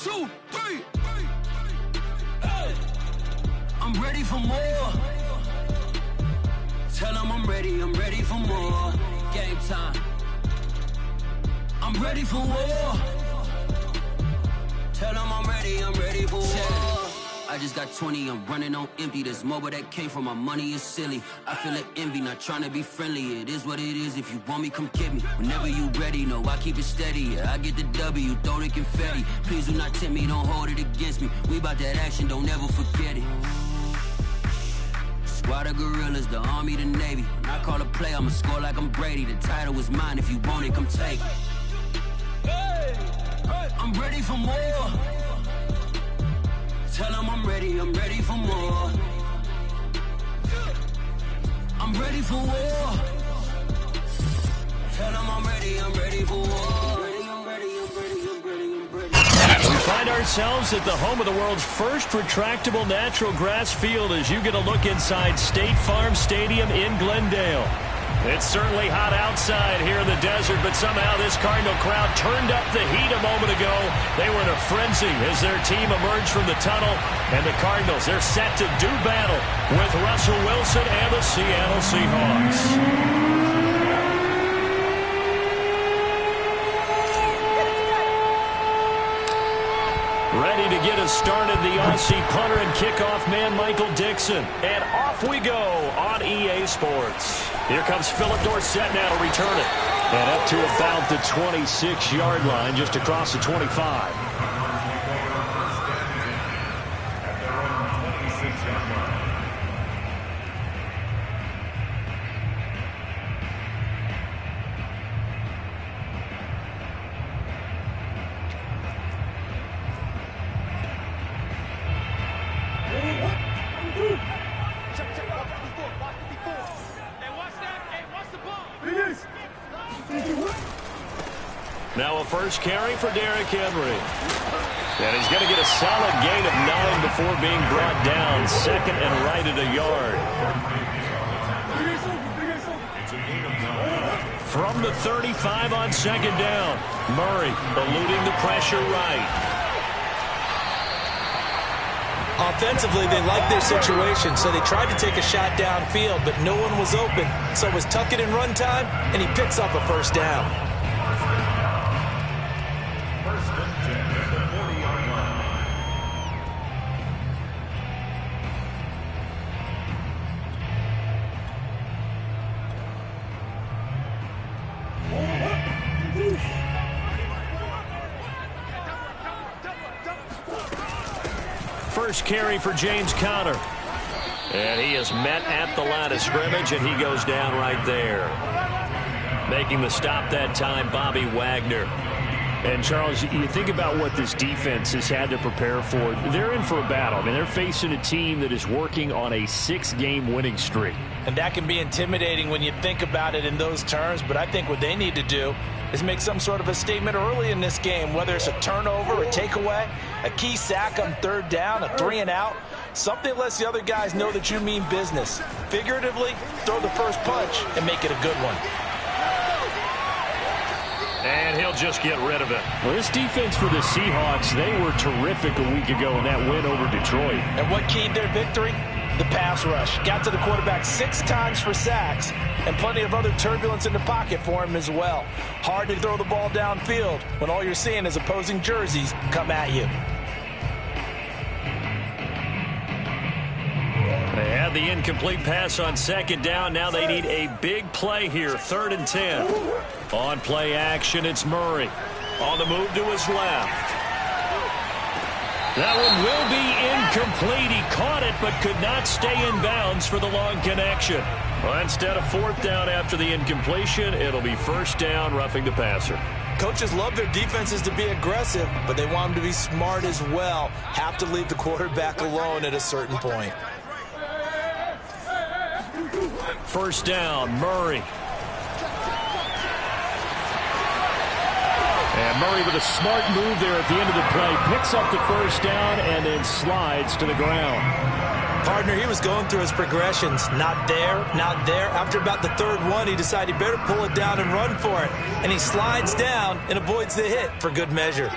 2, 3. Hey. I'm ready for more. Tell them I'm ready for more. Game time. I'm ready for war. Tell them I'm ready for war. I just got 20, I'm running on empty. This mobile that came from my money is silly. I feel like envy, not trying to be friendly. It is what it is, if you want me, come get me. Whenever you ready, no, I keep it steady. Yeah, I get the W, throw the confetti. Please do not tempt me, don't hold it against me. We about that action, don't ever forget it. Squad of gorillas, the army, the navy. When I call a play, I'ma score like I'm Brady. The title is mine, if you want it, come take it. Hey, hey. I'm ready for more. Tell them I'm ready for more. I'm ready for war. Tell them I'm ready for war. I'm ready. We find ourselves at the home of the world's first retractable natural grass field as you get a look inside State Farm Stadium in Glendale. It's certainly hot outside here in the desert, but somehow this Cardinal crowd turned up the heat a moment ago. They were in a frenzy as their team emerged from the tunnel, and the Cardinals, they're set to do battle with Russell Wilson and the Seattle Seahawks. Ready to get us started, the Aussie punter and kickoff man, Michael Dixon. And off we go on EA Sports. Here comes Philip Dorsett now to return it. And up to about the 26-yard line, just across the 25. Now a first carry for Derrick Henry. And he's going to get a solid gain of 9 before being brought down. Second and right at a yard. From the 35 on second down. Murray eluding the pressure right. Offensively, they liked their situation, so they tried to take a shot downfield, but no one was open. So it was tuck it in run time, and he picks up a first down. First carry for James Conner. And he is met at the line of scrimmage, and he goes down right there. Making the stop that time, Bobby Wagner. And, Charles, you think about what this defense has had to prepare for. They're in for a battle. I mean, they're facing a team that is working on a 6-game winning streak. And that can be intimidating when you think about it in those terms, but I think what they need to do is make some sort of a statement early in this game, whether it's a turnover, a takeaway, a key sack on third down, a 3-and-out, something that lets the other guys know that you mean business. Figuratively, throw the first punch and make it a good one. And he'll just get rid of it. Well, this defense for the Seahawks, they were terrific a week ago in that win over Detroit. And what keyed their victory? The pass rush. Got to the quarterback 6 times for sacks, and plenty of other turbulence in the pocket for him as well. Hard to throw the ball downfield when all you're seeing is opposing jerseys come at you. They had the incomplete pass on second down. Now they need a big play here, 3rd and 10. On play action, it's Murray. On the move to his left. That one will be incomplete. He caught it but could not stay in bounds for the long connection. Well, instead of 4th down after the incompletion, it'll be 1st down, roughing the passer. Coaches love their defenses to be aggressive, but they want them to be smart as well. Have to leave the quarterback alone at a certain point. 1st down, Murray. And Murray with a smart move there at the end of the play. Picks up the 1st down and then slides to the ground. Partner, he was going through his progressions. Not there, not there. After about the 3rd one, he decided he better pull it down and run for it. And he slides down and avoids the hit for good measure.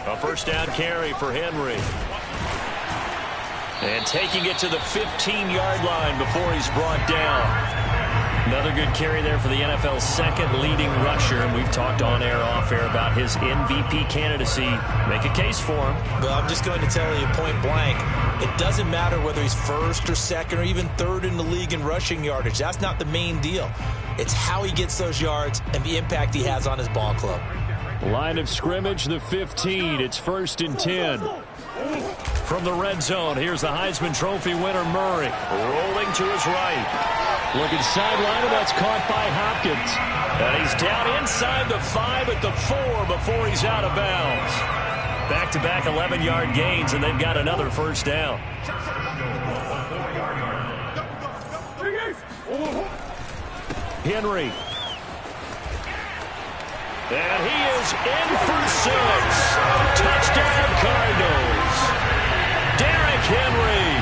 A first down carry for Henry. And taking it to the 15-yard line before he's brought down. Another good carry there for the NFL's second leading rusher. And we've talked on air, off air about his MVP candidacy. Make a case for him. Well, I'm just going to tell you point blank, it doesn't matter whether he's first or second or even third in the league in rushing yardage. That's not the main deal. It's how he gets those yards and the impact he has on his ball club. Line of scrimmage, the 15. It's 1st and 10. From the red zone, here's the Heisman Trophy winner, Murray. Rolling to his right. Looking sideline, and that's caught by Hopkins. And he's down inside the 5 at the 4 before he's out of bounds. Back-to-back 11-yard gains, and they've got another first down. Henry. And he is in for 6. Touchdown, Cardinals. Derrick Henry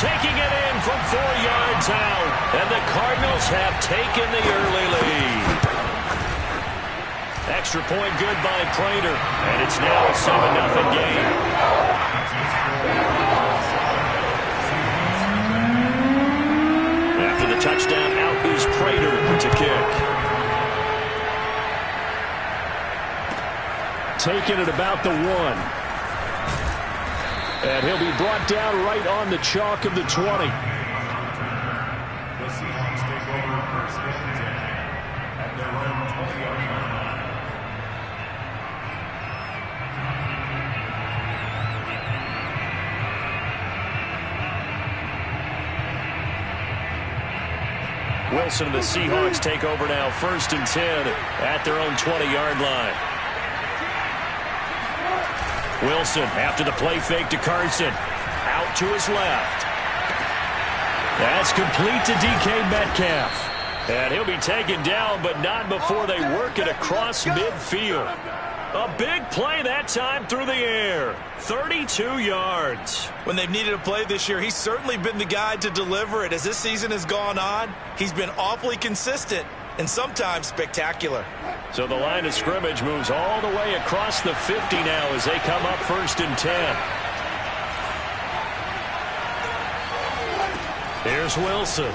taking it in from 4 yards out. And the Cardinals have taken the early lead. Extra point good by Prater. And it's now a 7-0 game. After the touchdown, out is Prater to kick. Taken at about the 1. And he'll be brought down right on the chalk of the 20. Wilson and the Seahawks take over now, 1st and 10 at their own 20-yard line. Wilson after the play fake to Carson. Out to his left. That's complete to DK Metcalf. And he'll be taken down, but not before they work it across midfield. A big play that time through the air. 32 yards. When they've needed a play this year, he's certainly been the guy to deliver it. As this season has gone on, he's been awfully consistent and sometimes spectacular. So the line of scrimmage moves all the way across the 50 now as they come up 1st and 10. Here's Wilson.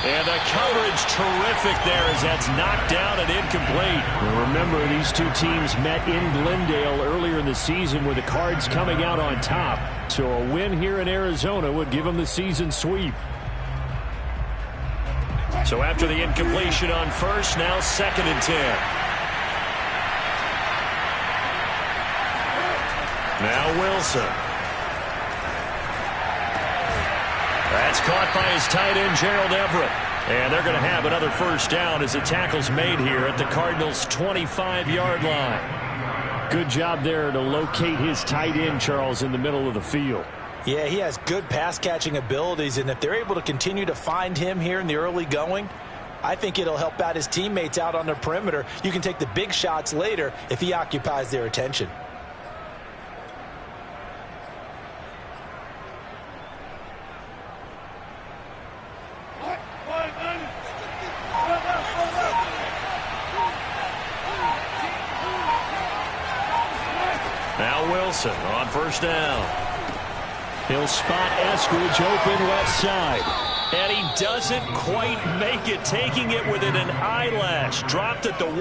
And the coverage terrific there as that's knocked down and incomplete. And remember, these two teams met in Glendale earlier in the season with the Cards coming out on top. So a win here in Arizona would give them the season sweep. So after the incompletion on first, now 2nd and 10. Now Wilson. That's caught by his tight end, Gerald Everett. And they're going to have another first down as the tackle's made here at the Cardinals' 25-yard line. Good job there to locate his tight end, Charles, in the middle of the field. Yeah, he has good pass-catching abilities, and if they're able to continue to find him here in the early going, I think it'll help out his teammates out on the perimeter. You can take the big shots later if he occupies their attention. Now Wilson on first down. He'll spot Eskridge open left side. And he doesn't quite make it, taking it within an eyelash. Dropped at the 1.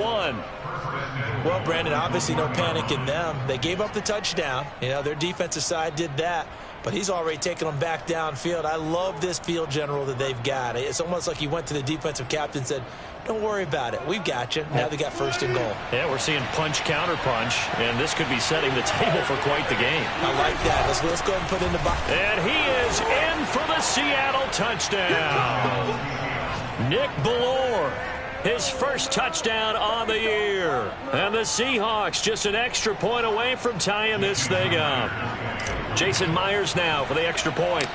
Well, Brandon, obviously no panic in them. They gave up the touchdown. You know, their defensive side did that. But he's already taken them back downfield. I love this field general that they've got. It's almost like he went to the defensive captain and said, don't worry about it. We've got you. Now they got 1st and goal. Yeah, we're seeing punch, counter punch, and this could be setting the table for quite the game. I like that. Let's go ahead and put in the box. And he is in for the Seattle touchdown. Nick Bellore, his first touchdown on the year. And the Seahawks just an extra point away from tying this thing up. Jason Myers now for the extra point.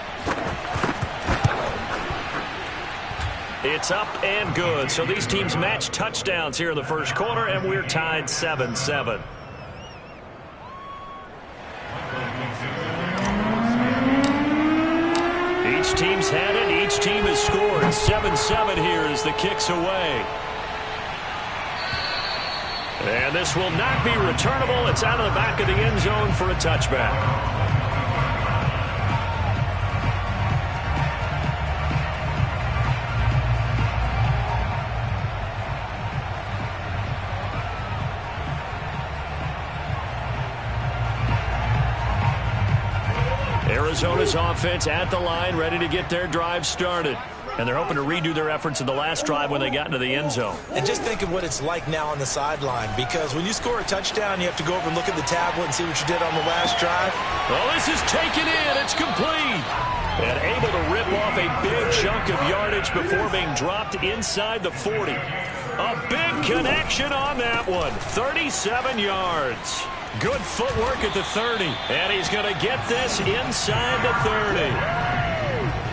It's up and good. So these teams match touchdowns here in the first quarter, and we're tied 7-7. Each team's had it. Each team has scored. 7-7 here as the kick's away. And this will not be returnable. It's out of the back of the end zone for a touchback. Arizona's offense at the line, ready to get their drive started. And they're hoping to redo their efforts in the last drive when they got into the end zone. And just think of what it's like now on the sideline, because when you score a touchdown, you have to go over and look at the tablet and see what you did on the last drive. Well, this is taken in. It's complete. And able to rip off a big chunk of yardage before being dropped inside the 40. A big connection on that one. 37 yards. Good footwork at the 30. And he's going to get this inside the 30.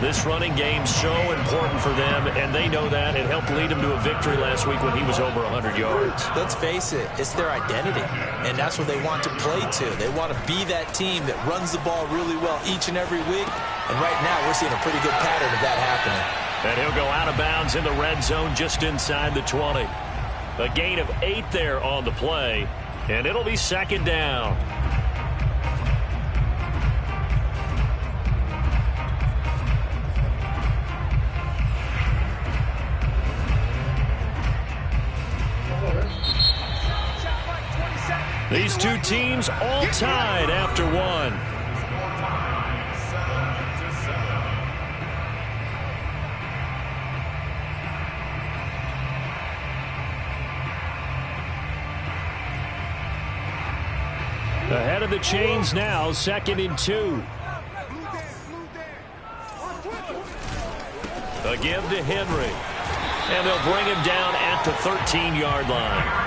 This running game's so important for them, and they know that. It helped lead them to a victory last week when he was over 100 yards. Let's face it, it's their identity, and that's what they want to play to. They want to be that team that runs the ball really well each and every week, and right now we're seeing a pretty good pattern of that happening. And he'll go out of bounds in the red zone just inside the 20. A gain of 8 there on the play, and it'll be second down. These two teams all tied after one. Ahead of the chains now, 2nd and 2. A give to Henry. And they'll bring him down at the 13-yard line.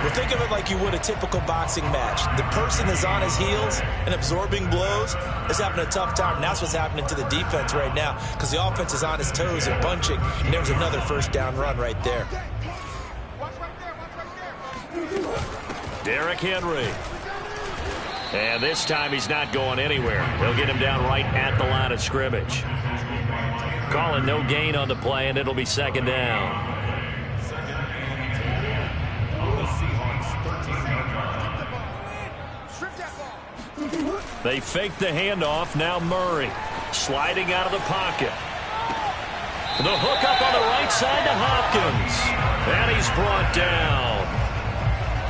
Well, think of it like you would a typical boxing match. The person is on his heels and absorbing blows is having a tough time. And that's what's happening to the defense right now, because the offense is on his toes and punching. And there's another first down run right there. Derrick Henry. And this time he's not going anywhere. They'll get him down right at the line of scrimmage. Calling no gain on the play, and it'll be second down. They fake the handoff. Now Murray sliding out of the pocket. The hook up on the right side to Hopkins. And he's brought down.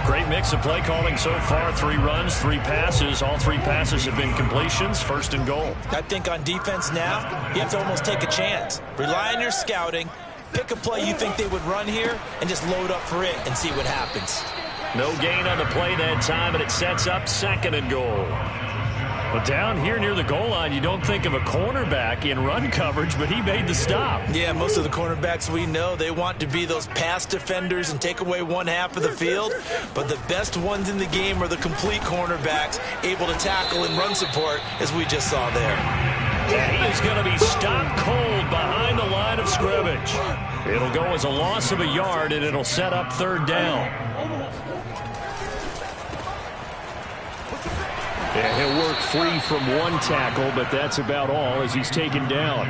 Great mix of play calling so far. 3 runs, 3 passes. All 3 passes have been completions. 1st and goal. I think on defense now, you have to almost take a chance. Rely on your scouting. Pick a play you think they would run here and just load up for it and see what happens. No gain on the play that time, and it sets up 2nd and goal. But down here near the goal line, you don't think of a cornerback in run coverage, but he made the stop. Yeah, most of the cornerbacks we know, they want to be those pass defenders and take away one half of the field. But the best ones in the game are the complete cornerbacks, able to tackle and run support, as we just saw there. And he is going to be stopped cold behind the line of scrimmage. It'll go as a loss of a yard, and it'll set up 3rd down. Yeah, he'll work free from one tackle, but that's about all as he's taken down.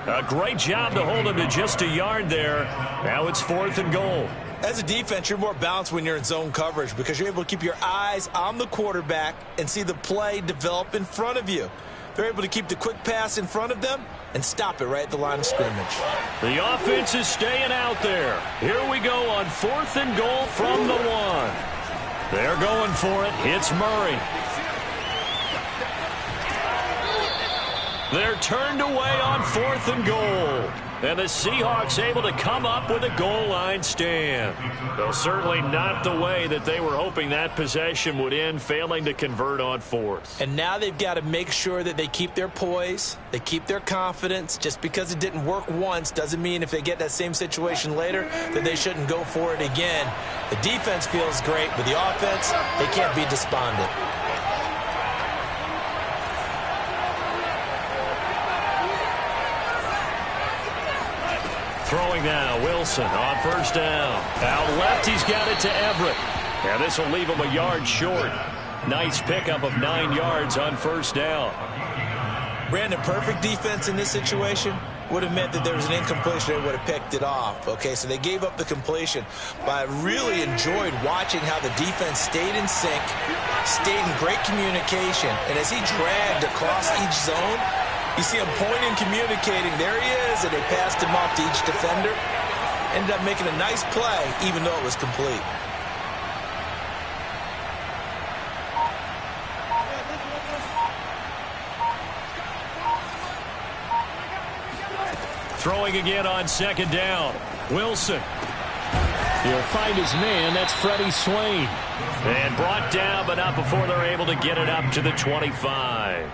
A great job to hold him to just a yard there. Now it's 4th and goal. As a defense, you're more balanced when you're in zone coverage because you're able to keep your eyes on the quarterback and see the play develop in front of you. They're able to keep the quick pass in front of them and stop it right at the line of scrimmage. The offense is staying out there. Here we go on 4th and goal from the 1. They're going for it. It's Murray. They're turned away on 4th and goal. And the Seahawks able to come up with a goal line stand. Though certainly not the way that they were hoping that possession would end, failing to convert on 4th. And now they've got to make sure that they keep their poise, they keep their confidence. Just because it didn't work once doesn't mean if they get that same situation later that they shouldn't go for it again. The defense feels great, but the offense, they can't be despondent. Throwing now, Wilson on 1st down. Out left, he's got it to Everett. And this will leave him a yard short. Nice pickup of 9 yards on 1st down. Brandon, perfect defense in this situation would have meant that there was an incompletion. They would have picked it off. Okay, so they gave up the completion. But I really enjoyed watching how the defense stayed in sync, stayed in great communication. And as he dragged across each zone, you see him pointing, communicating. There he is, and they passed him off to each defender. Ended up making a nice play, even though it was complete. Throwing again on second down. Wilson. He'll find his man. That's Freddie Swain. And brought down, but not before they're able to get it up to the 25.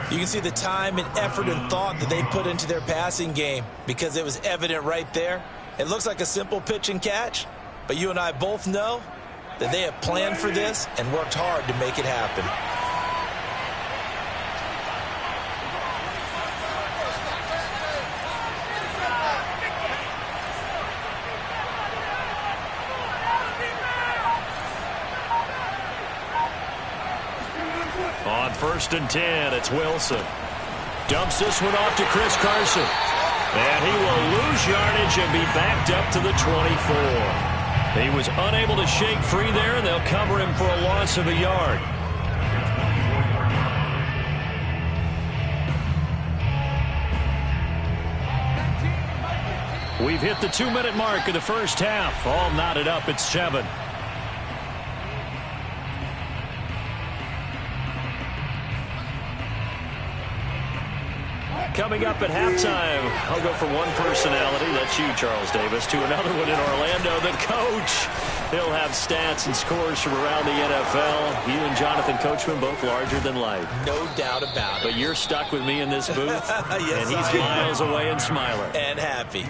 You can see the time and effort and thought that they put into their passing game because it was evident right there. It looks like a simple pitch and catch, but you and I both know that they have planned for this and worked hard to make it happen. On 1st and 10, it's Wilson. Dumps this one off to Chris Carson. And he will lose yardage and be backed up to the 24. He was unable to shake free there, and they'll cover him for a loss of a yard. We've hit the 2-minute mark of the first half. All knotted up at 7. Coming up at halftime, I'll go from one personality, that's you, Charles Davis, to another one in Orlando, the coach. He'll have stats and scores from around the NFL. You and Jonathan Coachman, both larger than life. No doubt about it. But you're stuck with me in this booth, yes, and he's miles away and smiling. And happy.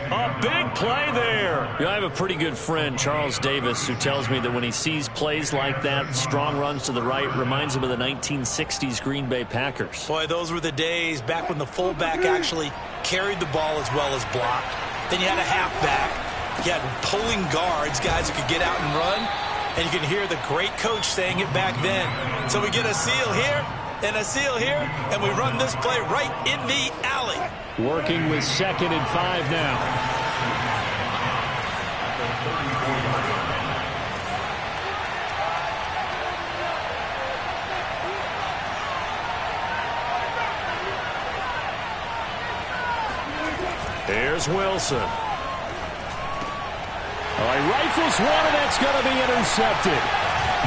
A big play there. You know, I have a pretty good friend, Charles Davis, who tells me that when he sees plays like that, strong runs to the right, reminds him of the 1960s Green Bay Packers. Boy, those were the days back when the fullback actually carried the ball as well as blocked. Then you had a halfback. You had pulling guards, guys who could get out and run. And you can hear the great coach saying it back then. So we get a seal here and a seal here, and we run this play right in the alley. Working with 2nd and 5 now. Here's Wilson. All right, rifles one, and that's going to be intercepted.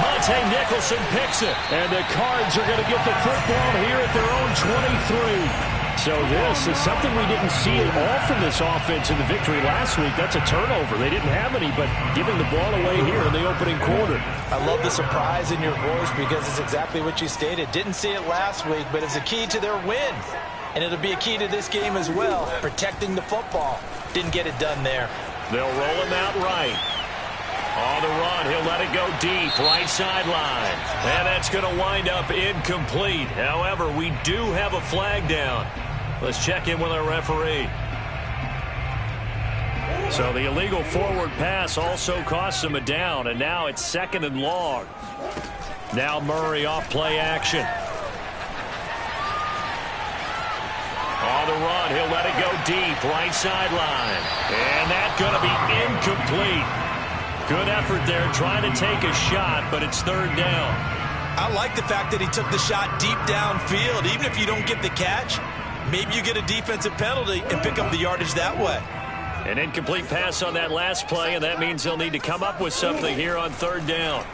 Monte Nicholson picks it, and the Cards are going to get the football here at their own 23. So this is something we didn't see at all from this offense in the victory last week. That's a turnover. They didn't have any, but giving the ball away here in the opening quarter. I love the surprise in your voice because it's exactly what you stated. Didn't see it last week, but it's a key to their win. And it'll be a key to this game as well, protecting the football. Didn't get it done there. They'll roll him out right. On the run, he'll let it go deep, right sideline. And that's going to wind up incomplete. However, we do have a flag down. Let's check in with our referee. So the illegal forward pass also costs him a down, and now it's 2nd and long. Now Murray off play action. On the run, he'll let it go deep, right sideline. And that's going to be incomplete. Good effort there, trying to take a shot, but it's 3rd down. I like the fact that he took the shot deep downfield. Even if you don't get the catch, maybe you get a defensive penalty and pick up the yardage that way. An incomplete pass on that last play, and that means they'll need to come up with something here on 3rd down.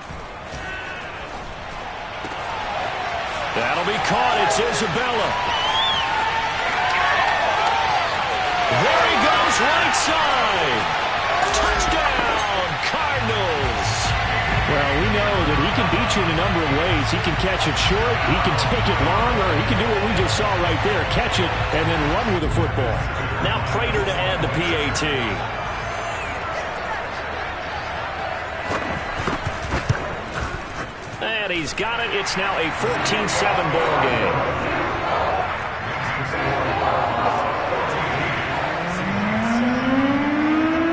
That'll be caught. It's Isabella. There he goes, right side. Touchdown, Cardinals. Well, we know that he can beat you in a number of ways. He can catch it short, he can take it long, or he can do what we just saw right there, catch it and then run with the football. Now Prater to add the PAT. And he's got it. It's now a 14-7 ball game.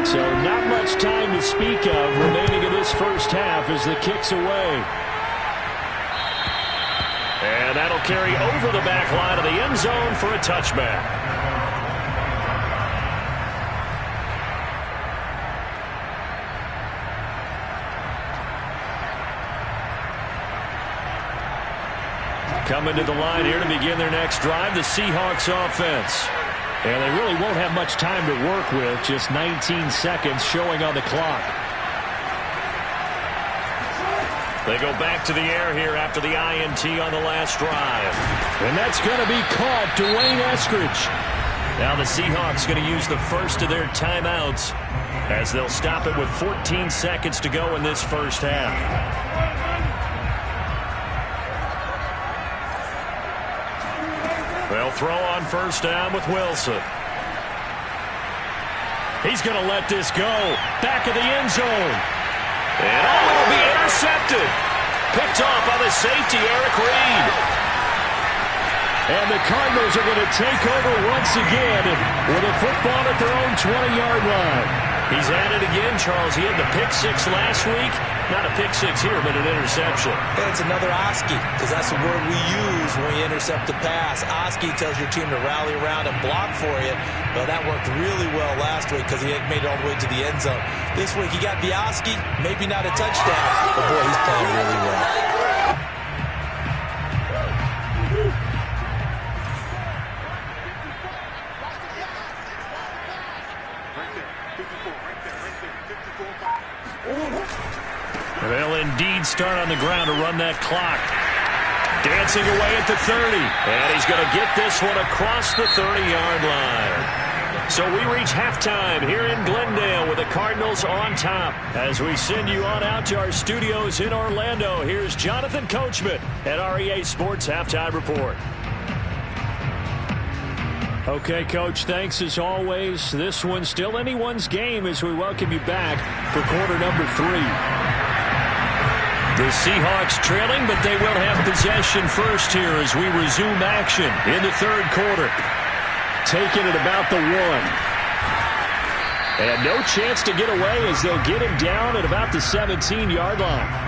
So not much time to speak of remaining in this first half as the kick's away. And that'll carry over the back line of the end zone for a touchback. Coming to the line here to begin their next drive, the Seahawks offense. And they really won't have much time to work with, just 19 seconds showing on the clock. They go back to the air here after the INT on the last drive. And that's going to be caught. Dwayne Eskridge. Now the Seahawks going to use the first of their timeouts as they'll stop it with 14 seconds to go in this first half. They'll throw on first down with Wilson. He's going to let this go. Back of the end zone. And it'll be intercepted. Picked off by the safety, Eric Reed. And the Cardinals are going to take over once again with a football at their own 20-yard line. He's at it again, Charles. He had the pick six last week. Not a pick six here, but an interception. And it's another Oski, because that's the word we use when we intercept the pass. Oski tells your team to rally around and block for you. But that worked really well last week because he had made it all the way to the end zone. This week he got the Oski, maybe not a touchdown, but boy, he's playing really well. They'll indeed start on the ground to run that clock. Dancing away at the 30. And he's going to get this one across the 30-yard line. So we reach halftime here in Glendale with the Cardinals on top. As we send you on out to our studios in Orlando, here's Jonathan Coachman at REA Sports Halftime Report. Okay, Coach, thanks as always. This one's still anyone's game as we welcome you back for quarter number 3. The Seahawks trailing, but they will have possession first here as we resume action in the third quarter. Taking it about the 1. And no chance to get away as they'll get him down at about the 17-yard line.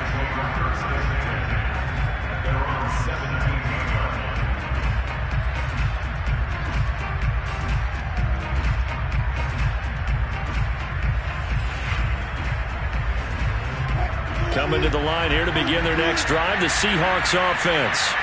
Coming to the line here to begin their next drive, the Seahawks offense.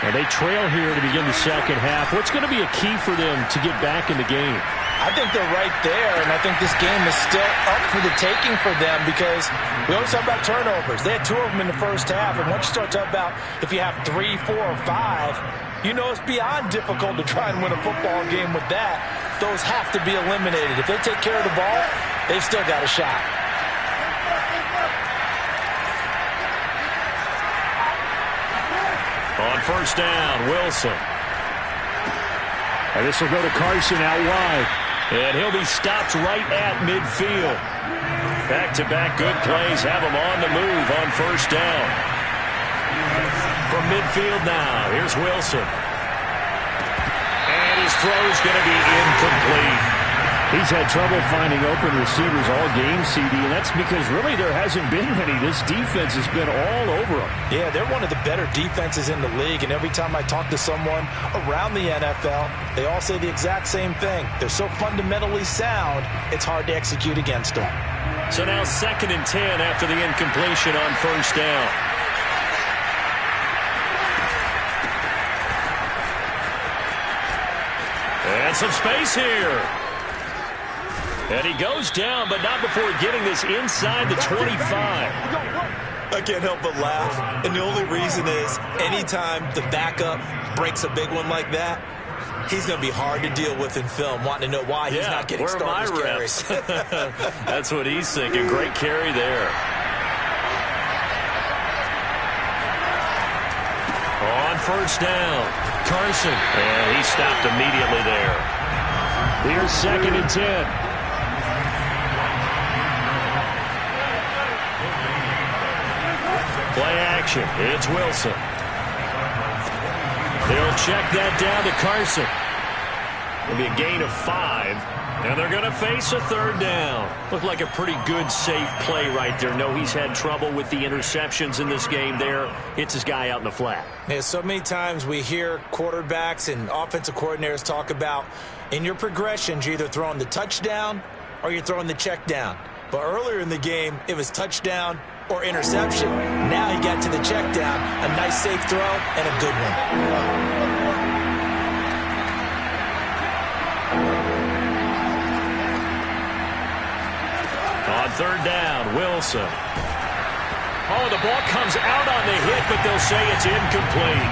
And they trail here to begin the second half. What's going to be a key for them to get back in the game? I think they're right there, and I think this game is still up for the taking for them because we always talk about turnovers. They had 2 of them in the first half, and once you start talking about if you have 3, 4, or 5, you know it's beyond difficult to try and win a football game with that. Those have to be eliminated. If they take care of the ball, they've still got a shot. On first down, Wilson. And this will go to Carson out wide. And he'll be stopped right at midfield. Back-to-back good plays have him on the move on first down. From midfield now, here's Wilson. And his throw's going to be incomplete. He's had trouble finding open receivers all game, CD, and that's because really there hasn't been many. This defense has been all over them. Yeah, they're one of the better defenses in the league, and every time I talk to someone around the NFL, they all say the exact same thing. They're so fundamentally sound, it's hard to execute against them. So now 2nd and 10 after the incompletion on first down. And some space here. And he goes down, but not before getting this inside the 25. I can't help but laugh. And the only reason is anytime the backup breaks a big one like that, he's going to be hard to deal with in film, wanting to know why he's not getting starters carries. That's what he's thinking. Great carry there. On first down, Carson. And he stopped immediately there. Here's 2nd and 10. Play action. It's Wilson. They'll check that down to Carson. It'll be a gain of 5. And they're going to face a third down. Looked like a pretty good, safe play right there. No, he's had trouble with the interceptions in this game there. Hits his guy out in the flat. Yeah, so many times we hear quarterbacks and offensive coordinators talk about in your progressions, you're either throwing the touchdown or you're throwing the check down. But earlier in the game, it was touchdown or interception. Now he got to the check down. A nice safe throw and a good one. On third down, Wilson. Oh, the ball comes out on the hit, but they'll say it's incomplete.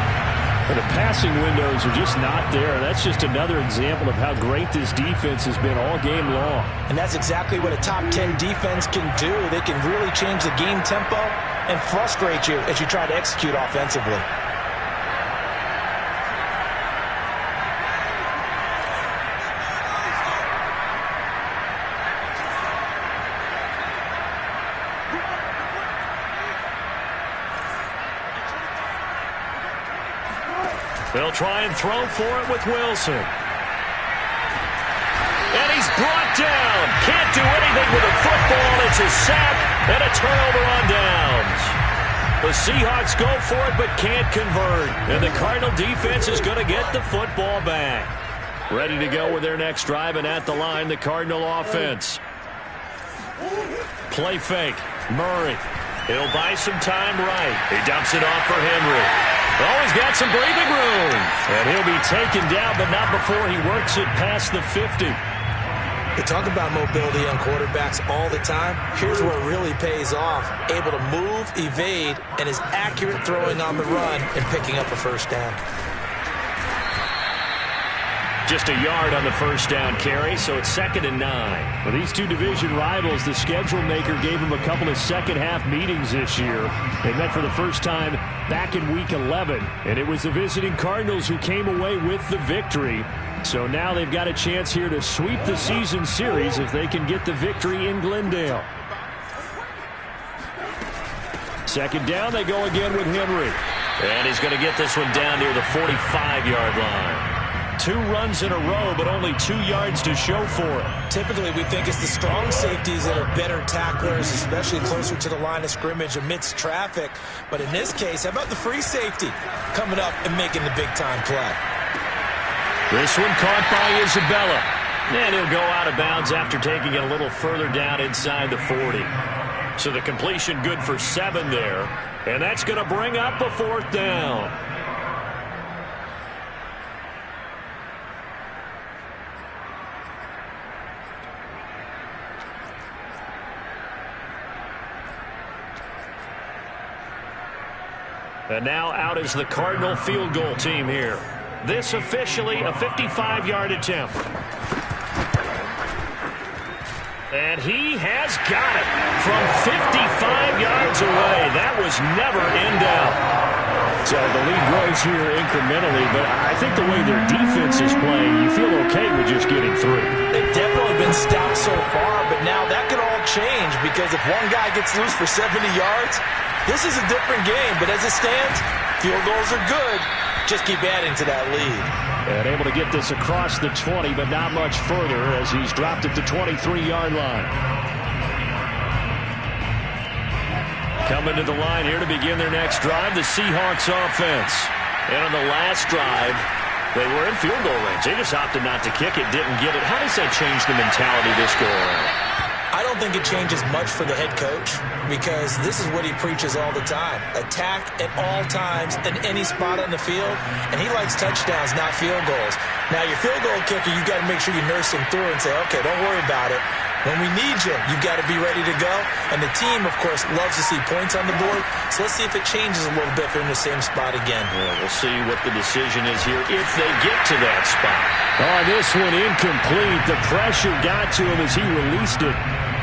And the passing windows are just not there. That's just another example of how great this defense has been all game long. And that's exactly what a top 10 defense can do. They can really change the game tempo and frustrate you as you try to execute offensively. They'll try and throw for it with Wilson. And he's brought down. Can't do anything with a football. It's a sack and a turnover on downs. The Seahawks go for it but can't convert. And the Cardinal defense is going to get the football back. Ready to go with their next drive, and at the line, the Cardinal offense. Play fake. Murray. He'll buy some time right. He dumps it off for Henry. Oh, he's got some breathing room. And he'll be taken down, but not before he works it past the 50. We talk about mobility on quarterbacks all the time. Here's where it really pays off. Able to move, evade, and is accurate throwing on the run and picking up a first down. Just a yard on the first down carry, so it's 2nd and 9. For these two division rivals, the schedule maker gave them a couple of second-half meetings this year. They met for the first time back in Week 11, and it was the visiting Cardinals who came away with the victory. So now they've got a chance here to sweep the season series if they can get the victory in Glendale. 2nd down, they go again with Henry. And he's going to get this one down near the 45-yard line. 2 runs in a row, but only 2 yards to show for it. Typically, we think it's the strong safeties that are better tacklers, especially closer to the line of scrimmage amidst traffic. But in this case, how about the free safety coming up and making the big-time play? This one caught by Isabella. And he'll go out of bounds after taking it a little further down inside the 40. So the completion good for 7 there. And that's going to bring up a 4th down. And now out is the Cardinal field goal team here. This officially a 55-yard attempt. And he has got it from 55 yards away. That was never in doubt. So the lead grows here incrementally, but I think the way their defense is playing, you feel okay with just getting through. They've definitely been stout so far, but now that could all change because if one guy gets loose for 70 yards, this is a different game. But as it stands, field goals are good. Just keep adding to that lead. And able to get this across the 20, but not much further as he's dropped at the 23-yard line. Coming to the line here to begin their next drive, the Seahawks offense. And on the last drive, they were in field goal range. They just opted not to kick it, didn't get it. How does that change the mentality this go around? I don't think it changes much for the head coach because this is what he preaches all the time. Attack at all times in any spot on the field, and he likes touchdowns, not field goals. Now, your field goal kicker, you've got to make sure you nurse him through and say, okay, don't worry about it. When we need you, you've got to be ready to go. And the team, of course, loves to see points on the board. So let's see if it changes a little bit if they're in the same spot again. Yeah, we'll see what the decision is here if they get to that spot. Oh, this one incomplete. The pressure got to him as he released it.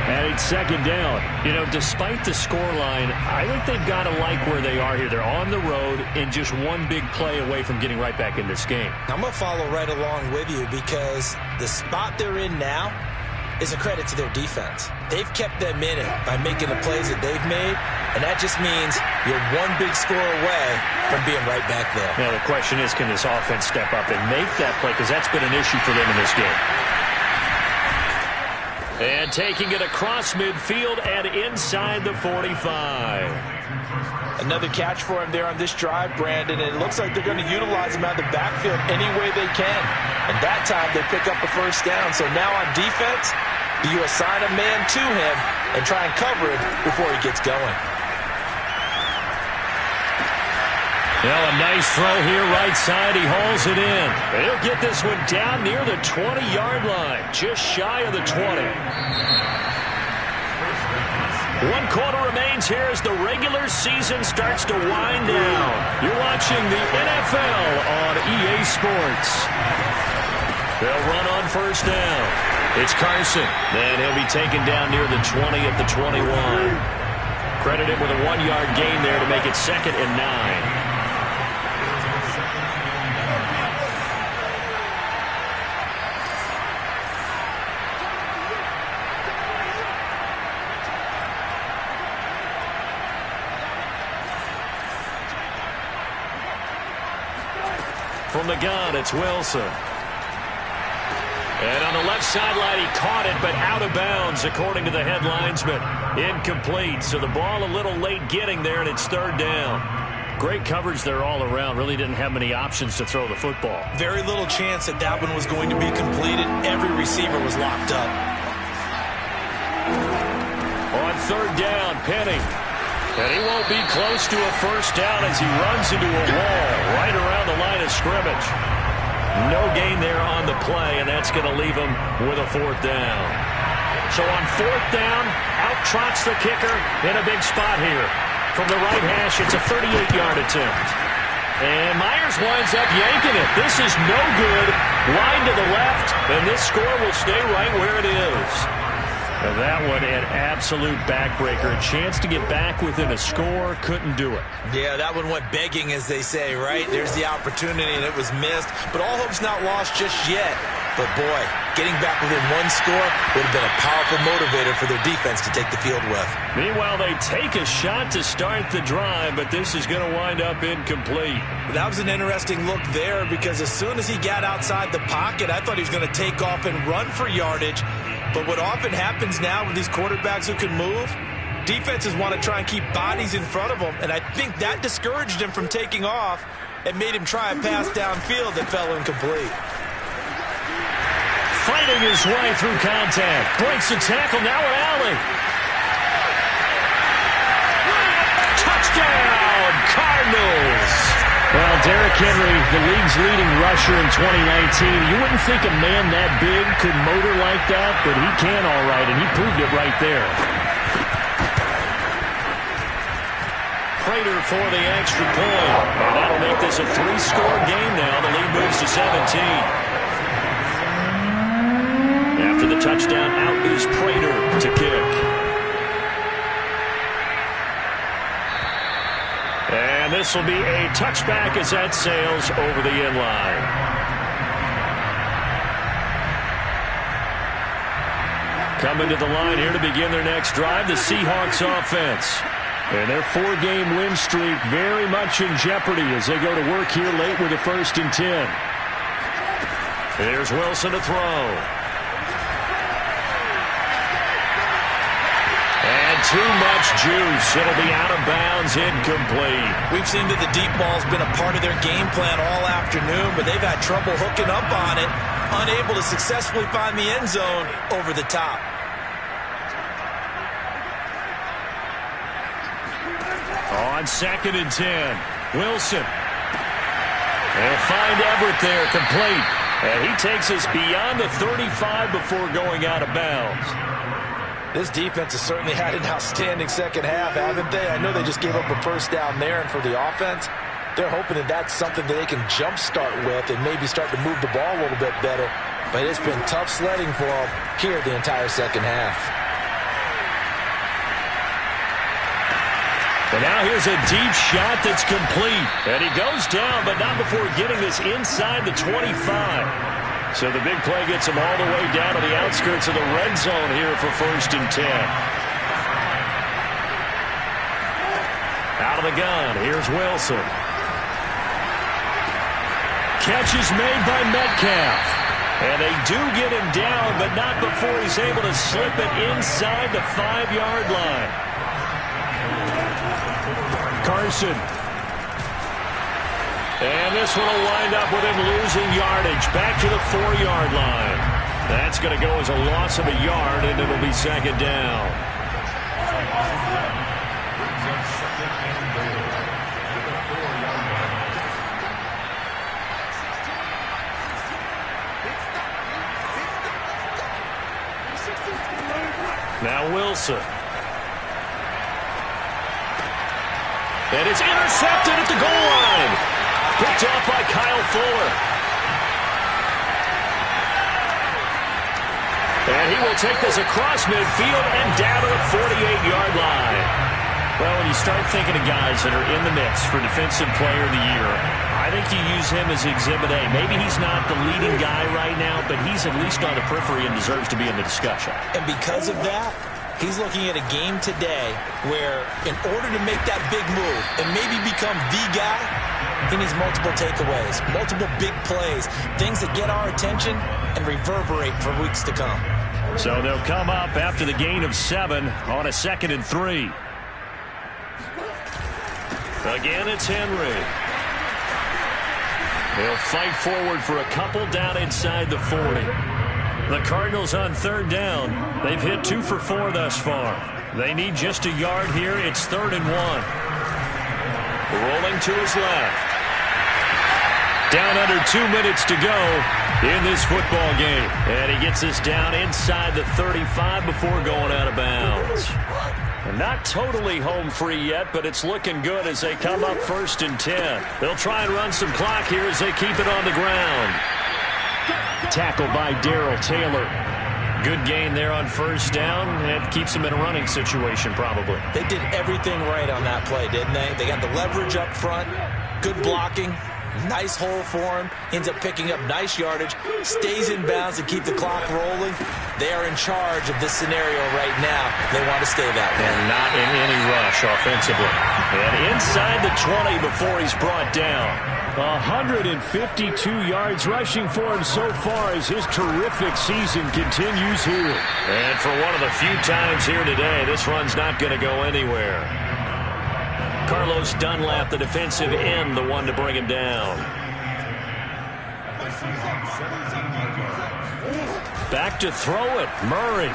And it's 2nd down. You know, despite the scoreline, I think they've got to like where they are here. They're on the road and just one big play away from getting right back in this game. I'm going to follow right along with you because the spot they're in now is a credit to their defense. They've kept them in it by making the plays that they've made, and that just means you're one big score away from being right back there. Now, the question is, can this offense step up and make that play? Because that's been an issue for them in this game. And taking it across midfield and inside the 45. Another catch for him there on this drive, Brandon, and it looks like they're going to utilize him out of the backfield any way they can. And that time they pick up a first down. So now on defense, you assign a man to him and try and cover him before he gets going. Well, a nice throw here right side. He hauls it in. He'll get this one down near the 20-yard line, just shy of the 20. 1 quarter remains here as the regular season starts to wind down. You're watching the NFL on EA Sports. They'll run on first down. It's Carson. Then he'll be taken down near the 20 at the 21. Credit him with a 1-yard gain there to make it 2nd and 9. From the gun, it's Wilson. And on the left sideline, he caught it, but out of bounds, according to the head linesman. Incomplete, so the ball a little late getting there, and it's 3rd down. Great coverage there all around. Really didn't have many options to throw the football. Very little chance that that one was going to be completed. Every receiver was locked up. On 3rd down, Penny. And he won't be close to a first down as he runs into a wall right around the line of scrimmage. No gain there on the play, and that's going to leave him with a 4th down. So on 4th down, out trots the kicker in a big spot here. From the right hash, it's a 38-yard attempt. And Myers winds up yanking it. This is no good. Wide to the left, and this score will stay right where it is. And that one an absolute backbreaker. A chance to get back within a score. Couldn't do it. Yeah, that one went begging, as they say, right? There's the opportunity, and it was missed. But all hope's not lost just yet. But, boy, getting back within 1 score would have been a powerful motivator for their defense to take the field with. Meanwhile, they take a shot to start the drive, but this is going to wind up incomplete. That was an interesting look there, because as soon as he got outside the pocket, I thought he was going to take off and run for yardage. But what often happens now with these quarterbacks who can move, defenses want to try and keep bodies in front of them, and I think that discouraged him from taking off and made him try a pass downfield that fell incomplete. Fighting his way through contact. Breaks the tackle, now an alley. Touchdown, Cardinals! Well, Derrick Henry, the league's leading rusher in 2019. You wouldn't think a man that big could motor like that, but he can all right, and he proved it right there. Prater for the extra point. And that'll make this a 3-score game now. The lead moves to 17. After the touchdown, out is Prater to kick. And this will be a touchback as that sails over the end line. Coming to the line here to begin their next drive, the Seahawks offense. And their 4-game win streak very much in jeopardy as they go to work here late with a 1st and 10. Here's Wilson to throw. And too much juice. It'll be out of bounds, incomplete. We've seen that the deep ball's been a part of their game plan all afternoon, but they've had trouble hooking up on it, unable to successfully find the end zone over the top. On 2nd and 10, Wilson. They'll find Everett there, complete. And he takes us beyond the 35 before going out of bounds. This defense has certainly had an outstanding second half, haven't they? I know they just gave up a first down there, and for the offense, they're hoping that that's something that they can jumpstart with and maybe start to move the ball a little bit better. But it's been tough sledding for them here the entire second half. And now here's a deep shot that's complete. And he goes down, but not before getting this inside the 25. So the big play gets him all the way down to the outskirts of the red zone here for 1st and 10. Out of the gun, here's Wilson. Catch is made by Metcalf. And they do get him down, but not before he's able to slip it inside the 5-yard line. Carson. And this one will wind up with him losing yardage back to the 4-yard line. That's going to go as a loss of a yard, and it'll be second down. Now Wilson. And it's intercepted at the goal line. Picked off by Kyle Fuller. And he will take this across midfield and down to the 48-yard line. Well, when you start thinking of guys that are in the mix for Defensive Player of the Year, I think you use him as Exhibit A. Maybe he's not the leading guy right now, but he's at least on the periphery and deserves to be in the discussion. And because of that, he's looking at a game today where in order to make that big move and maybe become the guy, he needs multiple takeaways, multiple big plays, things that get our attention and reverberate for weeks to come. So they'll come up after the gain of 7 on a 2nd and 3. Again, it's Henry. They'll fight forward for a couple down inside the 40. The Cardinals on 3rd down. They've hit 2 for 4 thus far. They need just a yard here. It's 3rd and 1. Rolling to his left. Down under 2 minutes to go in this football game. And he gets us down inside the 35 before going out of bounds. Not totally home free yet, but it's looking good as they come up 1st and 10. They'll try and run some clock here as they keep it on the ground. Tackled by Darrell Taylor. Good gain there on 1st down. It keeps them in a running situation probably. They did everything right on that play, didn't they? They got the leverage up front, good blocking, nice hole for him, ends up picking up nice yardage, stays in bounds to keep the clock rolling. They are in charge of this scenario right now. They want to stay that way. And not in any rush offensively. And inside the 20 before he's brought down. 152 yards rushing for him so far as his terrific season continues here. And for one of the few times here today, this run's not going to go anywhere. Carlos Dunlap, the defensive end, the one to bring him down. Back to throw it. Murray.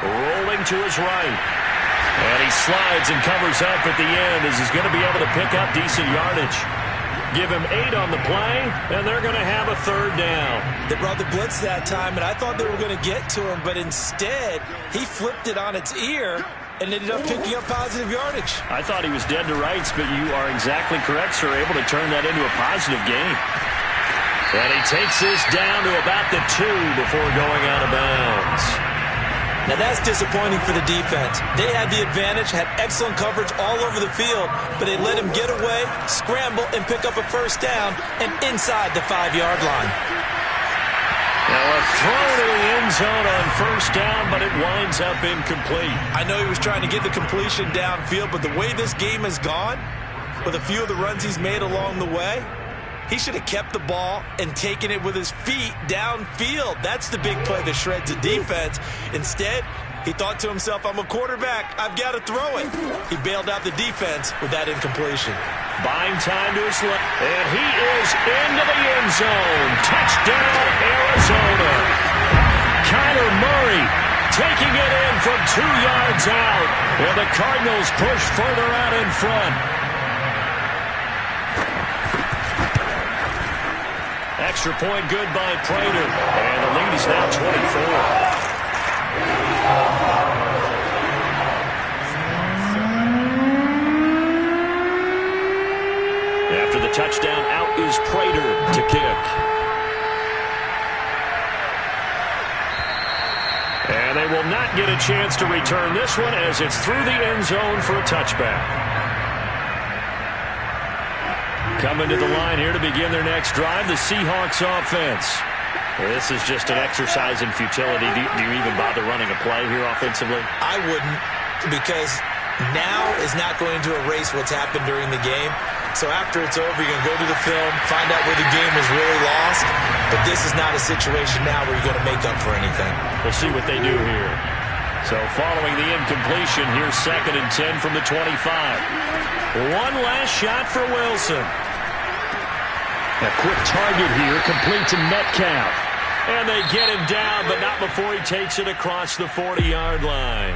Rolling to his right. And he slides and covers up at the end as he's going to be able to pick up decent yardage. Give him 8 on the play, and they're going to have a 3rd down. They brought the blitz that time, and I thought they were going to get to him, but instead, he flipped it on its ear and ended up picking up positive yardage. I thought he was dead to rights, but you are exactly correct, sir, able to turn that into a positive gain. And he takes this down to about the 2 before going out of bounds. Now that's disappointing for the defense. They had the advantage, had excellent coverage all over the field, but they let him get away, scramble, and pick up a 1st down and inside the 5-yard line. Now a throw to the end zone on 1st down, but it winds up incomplete. I know he was trying to get the completion downfield, but the way this game has gone, with a few of the runs he's made along the way, he should have kept the ball and taken it with his feet downfield. That's the big play that shreds the defense. Instead, he thought to himself, I'm a quarterback. I've got to throw it. He bailed out the defense with that incompletion. Buying time to his left. And he is into the end zone. Touchdown, Arizona. Kyler Murray taking it in from 2 yards out. And the Cardinals push further out in front. Extra point good by Prater. And the lead is now 24. After the touchdown, out is Prater to kick. And they will not get a chance to return this one as it's through the end zone for a touchback. Coming to the line here to begin their next drive, the Seahawks offense. This is just an exercise in futility. Do you even bother running a play here offensively? I wouldn't, because now is not going to erase what's happened during the game. So after it's over, you're going to go to the film, find out where the game was really lost. But this is not a situation now where you're going to make up for anything. We'll see what they do here. So following the incompletion, here's 2nd and 10 from the 25. One last shot for Wilson. A quick target here, complete to Metcalf. And they get him down, but not before he takes it across the 40-yard line.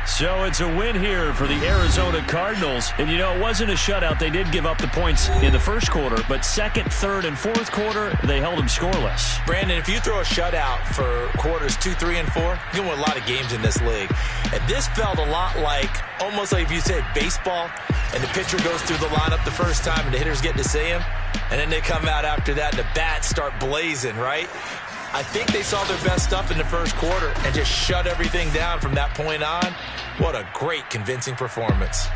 So it's a win here for the Arizona Cardinals. And, you know, it wasn't a shutout. They did give up the points in the first quarter, but 2nd, 3rd, and 4th quarter, they held them scoreless. Brandon, if you throw a shutout for quarters 2, 3, and 4, you can win a lot of games in this league. And this felt a lot like, almost like if you said baseball, and the pitcher goes through the lineup the first time, and the hitters get to see him, and then they come out after that, and the bats start blazing, right? I think they saw their best stuff in the first quarter and just shut everything down from that point on. What a great, convincing performance.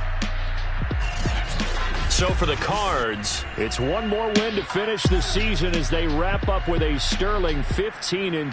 So for the Cards, it's one more win to finish the season as they wrap up with a sterling 15-2.